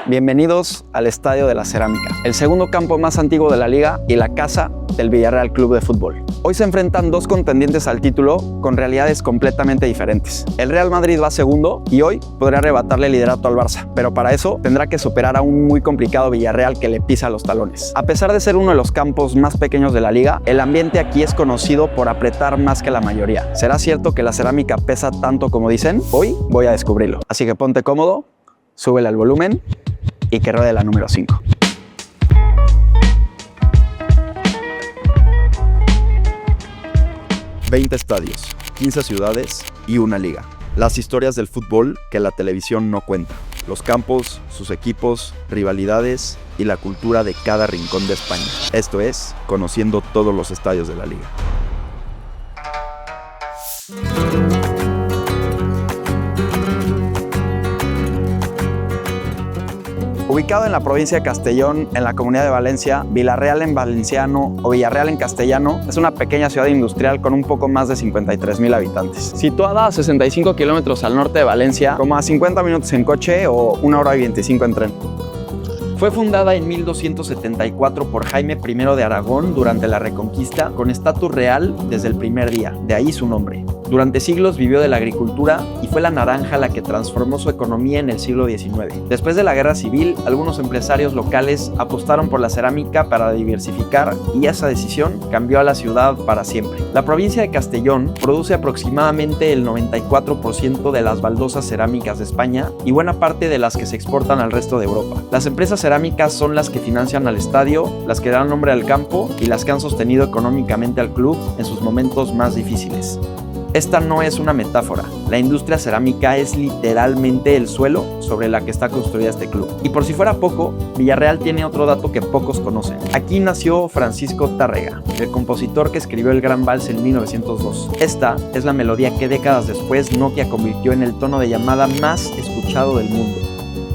Bienvenidos al Estadio de la Cerámica, el segundo campo más antiguo de la liga y la casa del Villarreal Club de Fútbol. Hoy se enfrentan dos contendientes al título con realidades completamente diferentes. El Real Madrid va segundo y hoy podría arrebatarle el liderato al Barça, pero para eso tendrá que superar a un muy complicado Villarreal que le pisa los talones. A pesar de ser uno de los campos más pequeños de la liga, el ambiente aquí es conocido por apretar más que la mayoría. ¿Será cierto que la cerámica pesa tanto como dicen? Hoy voy a descubrirlo. Así que ponte cómodo, súbele al volumen y que ruede la número 5. $20 estadios, 15 ciudades y una liga. Las historias del fútbol que la televisión no cuenta. Los campos, sus equipos, rivalidades y la cultura de cada rincón de España. Esto es Conociendo todos los estadios de la liga. Ubicado en la provincia de Castellón, en la Comunidad de Valencia, Villarreal en valenciano o Villarreal en castellano es una pequeña ciudad industrial con un poco más de 53,000 habitantes. Situada a 65 kilómetros al norte de Valencia, como a 50 minutos en coche o 1 hora y 25 en tren. Fue fundada en 1274 por Jaime I de Aragón durante la Reconquista, con estatus real desde el primer día, de ahí su nombre. Durante siglos vivió de la agricultura y fue la naranja la que transformó su economía en el siglo XIX. Después de la Guerra Civil, algunos empresarios locales apostaron por la cerámica para diversificar y esa decisión cambió a la ciudad para siempre. La provincia de Castellón produce aproximadamente el 94% de las baldosas cerámicas de España y buena parte de las que se exportan al resto de Europa. Las empresas cerámicas son las que financian al estadio, las que dan nombre al campo y las que han sostenido económicamente al club en sus momentos más difíciles. Esta no es una metáfora. La industria cerámica es literalmente el suelo sobre la que está construida este club. Y por si fuera poco, Villarreal tiene otro dato que pocos conocen. Aquí nació Francisco Tárrega, el compositor que escribió el Gran Vals en 1902. Esta es la melodía que décadas después Nokia convirtió en el tono de llamada más escuchado del mundo.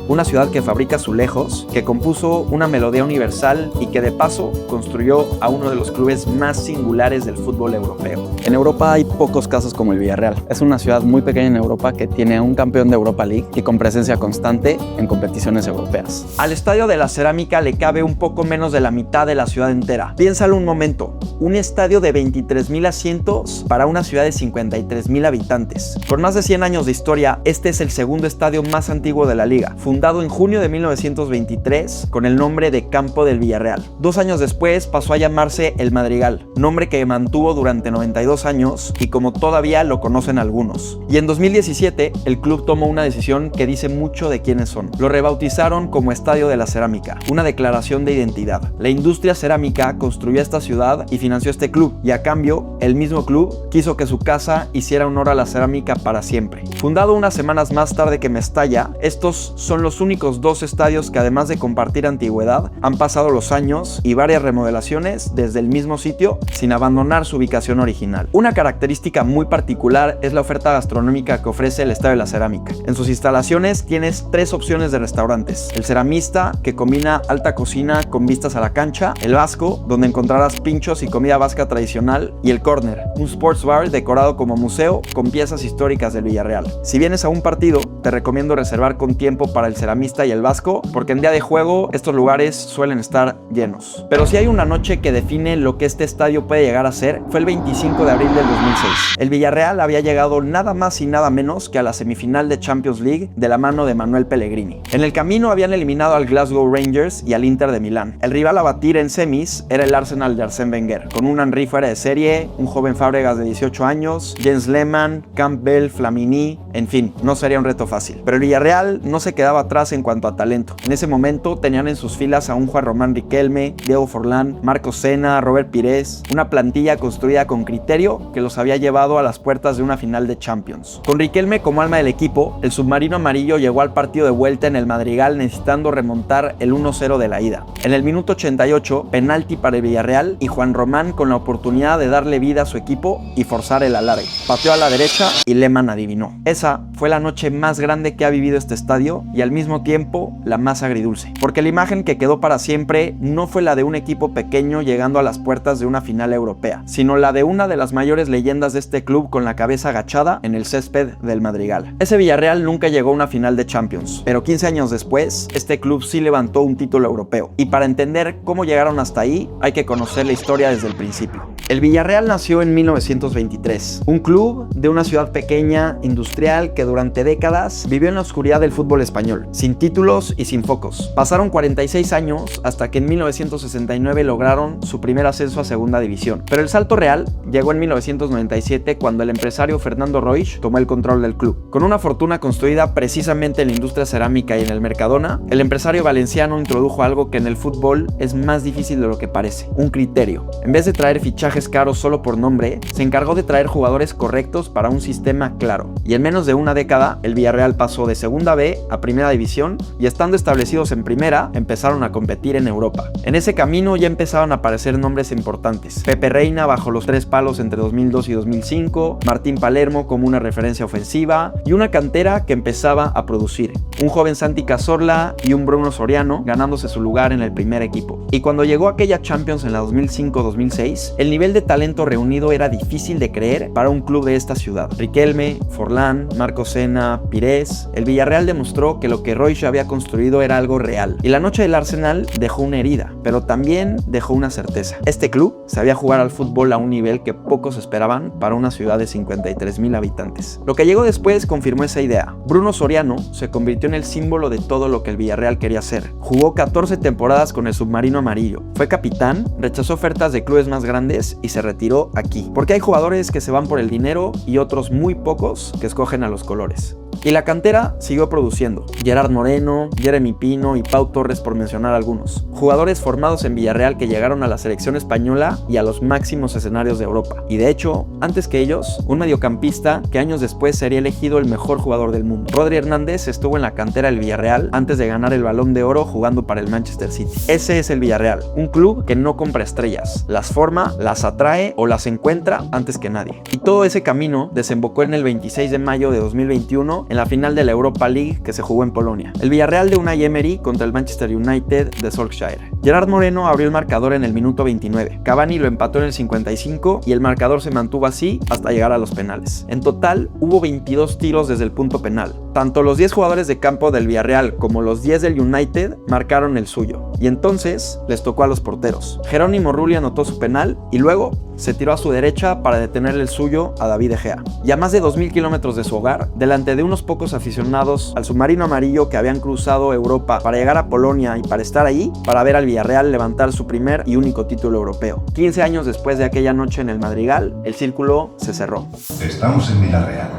Una ciudad que fabrica azulejos, que compuso una melodía universal y que de paso construyó a uno de los clubes más singulares del fútbol europeo. En Europa hay pocos casos como el Villarreal. Es una ciudad muy pequeña en Europa que tiene un campeón de Europa League y con presencia constante en competiciones europeas. Al Estadio de la Cerámica le cabe un poco menos de la mitad de la ciudad entera. Piénsalo un momento, un estadio de 23,000 asientos para una ciudad de 53,000 habitantes. Con más de 100 años de historia, este es el segundo estadio más antiguo de la liga, fundado en junio de 1923 con el nombre de Campo del Villarreal. 2 años después pasó a llamarse El Madrigal, nombre que mantuvo durante 92 años y como todavía lo conocen algunos. Y en 2017 el club tomó una decisión que dice mucho de quiénes son. Lo rebautizaron como Estadio de la Cerámica, una declaración de identidad. La industria cerámica construyó esta ciudad y financió este club, y a cambio el mismo club quiso que su casa hiciera honor a la cerámica para siempre. Fundado unas semanas más tarde que Mestalla, estos son los únicos 2 estadios que, además de compartir antigüedad, han pasado los años y varias remodelaciones desde el mismo sitio sin abandonar su ubicación original. Una característica muy particular es la oferta gastronómica que ofrece el Estadio de la Cerámica. En sus instalaciones tienes 3 opciones de restaurantes: el Ceramista, que combina alta cocina con vistas a la cancha; el Vasco, donde encontrarás pinchos y comida vasca tradicional; y el Corner, un sports bar decorado como museo con piezas históricas del Villarreal. Si vienes a un partido, te recomiendo reservar con tiempo para el Ceramista y el Vasco, porque en día de juego estos lugares suelen estar llenos. Pero si hay una noche que define lo que este estadio puede llegar a ser, fue el 25 de abril del 2006. El Villarreal había llegado nada más y nada menos que a la semifinal de Champions League de la mano de Manuel Pellegrini. En el camino habían eliminado al Glasgow Rangers y al Inter de Milán. El rival a batir en semis era el Arsenal de Arsène Wenger, con un Henry fuera de serie, un joven Fábregas de 18 años, Jens Lehmann, Campbell, Flamini, en fin, no sería un reto fácil. Pero el Villarreal no se quedaba atrás en cuanto a talento. En ese momento tenían en sus filas a un Juan Román Riquelme, Diego Forlán, Marcos Sena, Robert Pires, una plantilla construida con criterio que los había llevado a las puertas de una final de Champions. Con Riquelme como alma del equipo, el submarino amarillo llegó al partido de vuelta en el Madrigal necesitando remontar el 1-0 de la ida. En el minuto 88, penalti para el Villarreal y Juan Román con la oportunidad de darle vida a su equipo y forzar el alargue. Pateó a la derecha y Lehmann adivinó. Esa fue la noche más más grande que ha vivido este estadio y al mismo tiempo la más agridulce. Porque la imagen que quedó para siempre no fue la de un equipo pequeño llegando a las puertas de una final europea, sino la de una de las mayores leyendas de este club con la cabeza agachada en el césped del Madrigal. Ese Villarreal nunca llegó a una final de Champions, pero 15 años después, este club sí levantó un título europeo. Y para entender cómo llegaron hasta ahí, hay que conocer la historia desde el principio. El Villarreal nació en 1923, un club de una ciudad pequeña, industrial, que durante décadas vivió en la oscuridad del fútbol español, sin títulos y sin focos. Pasaron 46 años hasta que en 1969 lograron su primer ascenso a segunda división. Pero el salto real llegó en 1997 cuando el empresario Fernando Roig tomó el control del club. Con una fortuna construida precisamente en la industria cerámica y en el Mercadona, el empresario valenciano introdujo algo que en el fútbol es más difícil de lo que parece: un criterio. En vez de traer fichajes caros solo por nombre, se encargó de traer jugadores correctos para un sistema claro. Y en menos de una década, el Villarreal pasó de segunda B a primera división y estando establecidos en primera, empezaron a competir en Europa. En ese camino ya empezaban a aparecer nombres importantes: Pepe Reina bajo los 3 palos entre 2002 y 2005, Martín Palermo como una referencia ofensiva y una cantera que empezaba a producir. Un joven Santi Cazorla y un Bruno Soriano ganándose su lugar en el primer equipo. Y cuando llegó aquella Champions en la 2005-2006, el nivel de talento reunido era difícil de creer para un club de esta ciudad. Riquelme, Forlán, Marco Sena, Pires. El Villarreal demostró que lo que Roig había construido era algo real. Y la noche del Arsenal dejó una herida, pero también dejó una certeza. Este club sabía jugar al fútbol a un nivel que pocos esperaban para una ciudad de 53,000 habitantes. Lo que llegó después confirmó esa idea. Bruno Soriano se convirtió en el símbolo de todo lo que el Villarreal quería ser. Jugó 14 temporadas con el submarino amarillo. Fue capitán, rechazó ofertas de clubes más grandes y se retiró aquí. Porque hay jugadores que se van por el dinero y otros muy pocos que escogen a los colores. Y la cantera siguió produciendo. Gerard Moreno, Jeremy Pino y Pau Torres, por mencionar algunos. Jugadores formados en Villarreal que llegaron a la selección española y a los máximos escenarios de Europa. Y de hecho, antes que ellos, un mediocampista que años después sería elegido el mejor jugador del mundo. Rodri Hernández estuvo en la cantera del Villarreal antes de ganar el Balón de Oro jugando para el Manchester City. Ese es el Villarreal, un club que no compra estrellas, las forma, las atrae o las encuentra antes que nadie. Y todo ese camino desembocó en el 26 de mayo de 2021 en la final de la Europa League que se jugó en Polonia. El Villarreal de Unai Emery contra el Manchester United de Solskjaer. Gerard Moreno abrió el marcador en el minuto 29. Cavani lo empató en el 55 y el marcador se mantuvo así hasta llegar a los penales. En total hubo 22 tiros desde el punto penal. Tanto los 10 jugadores de campo del Villarreal como los 10 del United marcaron el suyo. Y entonces les tocó a los porteros. Jerónimo Rulli anotó su penal y luego se tiró a su derecha para detener el suyo a David De Gea. Y a más de 2,000 kilómetros de su hogar, delante de unos pocos aficionados al submarino amarillo que habían cruzado Europa para llegar a Polonia y para estar ahí, para ver al Villarreal levantar su primer y único título europeo. 15 años después de aquella noche en el Madrigal, el círculo se cerró. Estamos en Villarreal,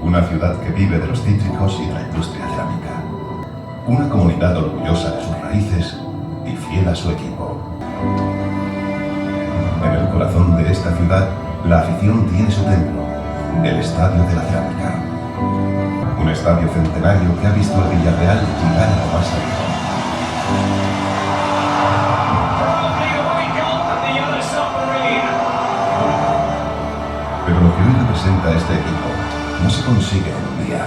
una ciudad que vive de los cítricos y de la industria cerámica. Una comunidad orgullosa de sus raíces y fiel a su equipo. En el corazón de esta ciudad, la afición tiene su templo, el Estadio de la Cerámica. Un estadio centenario que ha visto al Villarreal llegar a lo más alto. Pero lo que hoy representa este equipo no se consigue en un día.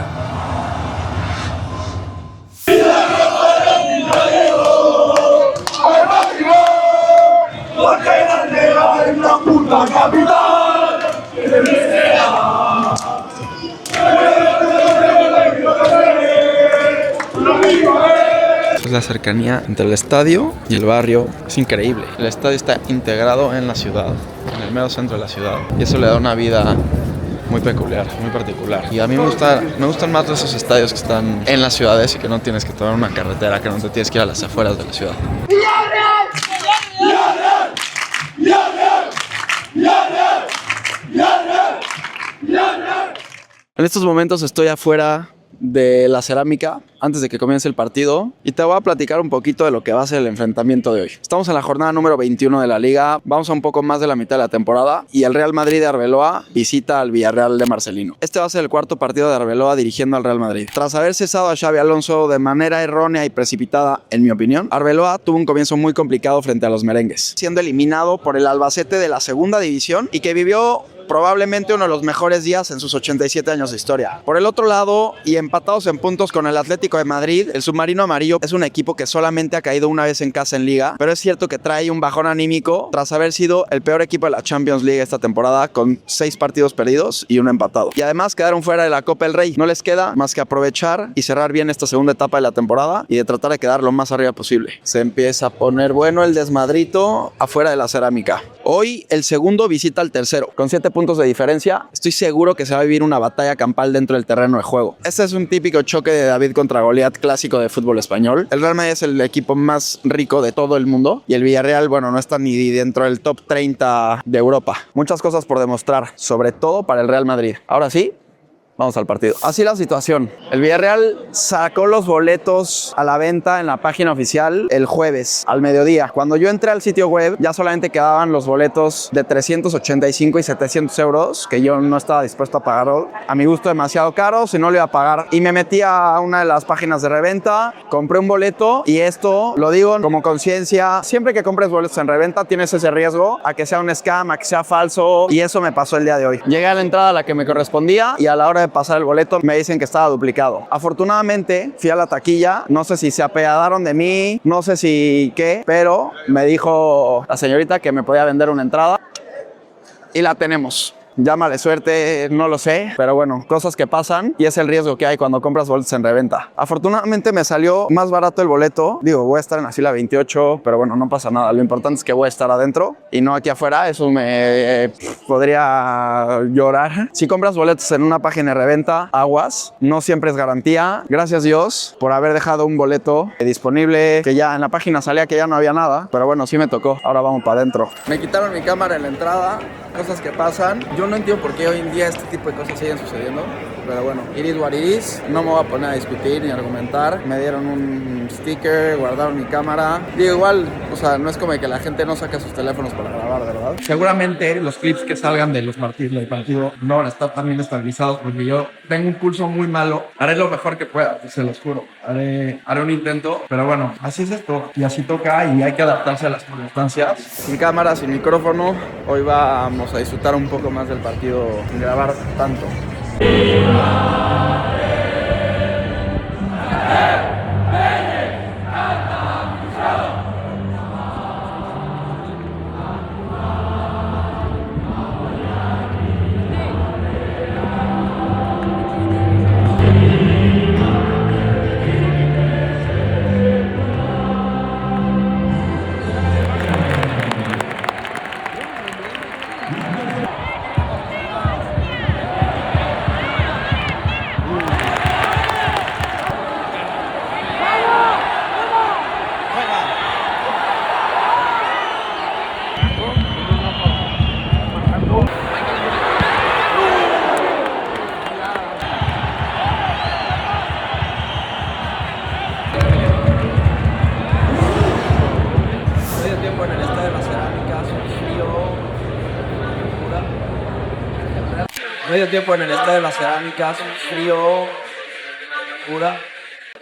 Es la cercanía entre el estadio y el barrio, es increíble. El estadio está integrado en la ciudad, en el mero centro de la ciudad, y eso le da una vida muy peculiar, muy particular. Y a mí me gustan más esos estadios que están en las ciudades y que no tienes que tomar una carretera, que no te tienes que ir a las afueras de la ciudad. En estos momentos estoy afuera de la cerámica antes de que comience el partido y te voy a platicar un poquito de lo que va a ser el enfrentamiento de hoy. Estamos en la jornada número 21 de la liga, vamos a un poco más de la mitad de la temporada y el Real Madrid de Arbeloa visita al Villarreal de Marcelino. Este va a ser el cuarto partido de Arbeloa dirigiendo al Real Madrid. Tras haber cesado a Xabi Alonso de manera errónea y precipitada, en mi opinión, Arbeloa tuvo un comienzo muy complicado frente a los merengues, siendo eliminado por el Albacete de la segunda división y que vivió probablemente uno de los mejores días en sus 87 años de historia. Por el otro lado, y empatados en puntos con el Atlético de Madrid, el Submarino Amarillo es un equipo que solamente ha caído una vez en casa en Liga, pero es cierto que trae un bajón anímico tras haber sido el peor equipo de la Champions League esta temporada, con 6 partidos perdidos y uno empatado. Y además quedaron fuera de la Copa del Rey. No les queda más que aprovechar y cerrar bien esta segunda etapa de la temporada y de tratar de quedar lo más arriba posible. Se empieza a poner bueno el desmadrito afuera de la Cerámica. Hoy el segundo visita al tercero. Con 7 puntos de diferencia, estoy seguro que se va a vivir una batalla campal dentro del terreno de juego. Este es un típico choque de David contra Goliat clásico de fútbol español. El Real Madrid es el equipo más rico de todo el mundo y el Villarreal, bueno, no está ni dentro del top 30 de Europa. Muchas cosas por demostrar, sobre todo para el Real Madrid. Ahora sí, vamos al partido. Así la situación. El Villarreal sacó los boletos a la venta en la página oficial el jueves al mediodía. Cuando yo entré al sitio web, ya solamente quedaban los boletos de 385 y 700 euros, que yo no estaba dispuesto a pagar. A mi gusto, demasiado caro, si no lo iba a pagar. Y me metí a una de las páginas de reventa, compré un boleto y esto lo digo como conciencia. Siempre que compres boletos en reventa, tienes ese riesgo a que sea un scam, a que sea falso. Y eso me pasó el día de hoy. Llegué a la entrada a la que me correspondía y a la hora de pasar el boleto me dicen que estaba duplicado. Afortunadamente fui a la taquilla, no sé si se apiadaron de mí, no sé si qué, pero me dijo la señorita que me podía vender una entrada y la tenemos. Llámale suerte, no lo sé, pero bueno, cosas que pasan y es el riesgo que hay cuando compras boletos en reventa. Afortunadamente me salió más barato el boleto. Digo, voy a estar en la fila 28, pero bueno, no pasa nada. Lo importante es que voy a estar adentro y no aquí afuera. Eso me podría llorar. Si compras boletos en una página de reventa, aguas, no siempre es garantía. Gracias Dios por haber dejado un boleto disponible, que ya en la página salía que ya no había nada, pero bueno, sí me tocó. Ahora vamos para adentro. Me quitaron mi cámara en la entrada, cosas que pasan. Yo no entiendo por qué hoy en día este tipo de cosas siguen sucediendo, pero bueno, iris what it is. No me voy a poner a discutir ni a argumentar. Me dieron un sticker, guardaron mi cámara. Digo, igual, o sea, no es como que la gente no saca sus teléfonos para grabar, ¿verdad? Seguramente los clips que salgan de los partidos del partido no van a estar tan bien estabilizados porque yo tengo un pulso muy malo. Haré lo mejor que pueda, se los juro. Haré un intento, pero bueno, así es esto y así toca y hay que adaptarse a las circunstancias. Sin cámara, sin micrófono, hoy vamos a disfrutar un poco más del partido sin grabar tanto. Medio tiempo en el Estadio de las Cerámicas, frío, pura.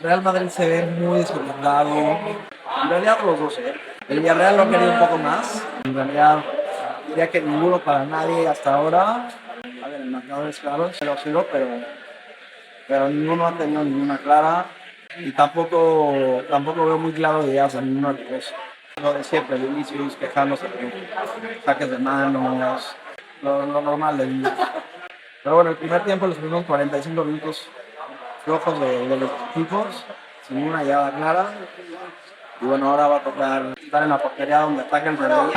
Real Madrid se ve muy desconectado. En realidad los dos, El Villarreal lo ha querido un poco más. En realidad diría que ninguno para nadie hasta ahora. A ver, el marcador es claro, 0-0, pero ninguno ha tenido ninguna clara. Y tampoco veo muy claro ideas a ninguno de los dos. Lo de siempre, Vinicius quejándose de saques de manos, lo normal de Vinicius. Pero bueno, el primer tiempo, los primeros 45 minutos flojos de los equipos, sin una llegada clara. Y bueno, ahora va a tocar estar en la portería donde ataca el Madrid.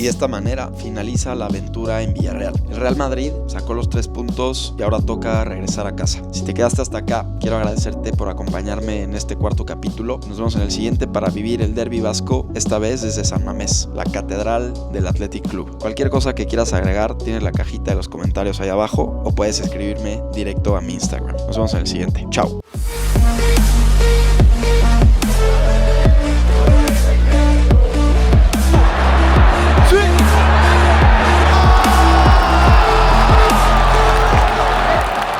Y de esta manera finaliza la aventura en Villarreal. El Real Madrid sacó los 3 puntos y ahora toca regresar a casa. Si te quedaste hasta acá, quiero agradecerte por acompañarme en este cuarto capítulo. Nos vemos en el siguiente para vivir el derbi vasco, esta vez desde San Mamés, la catedral del Athletic Club. Cualquier cosa que quieras agregar, tienes la cajita de los comentarios ahí abajo o puedes escribirme directo a mi Instagram. Nos vemos en el siguiente. Chao.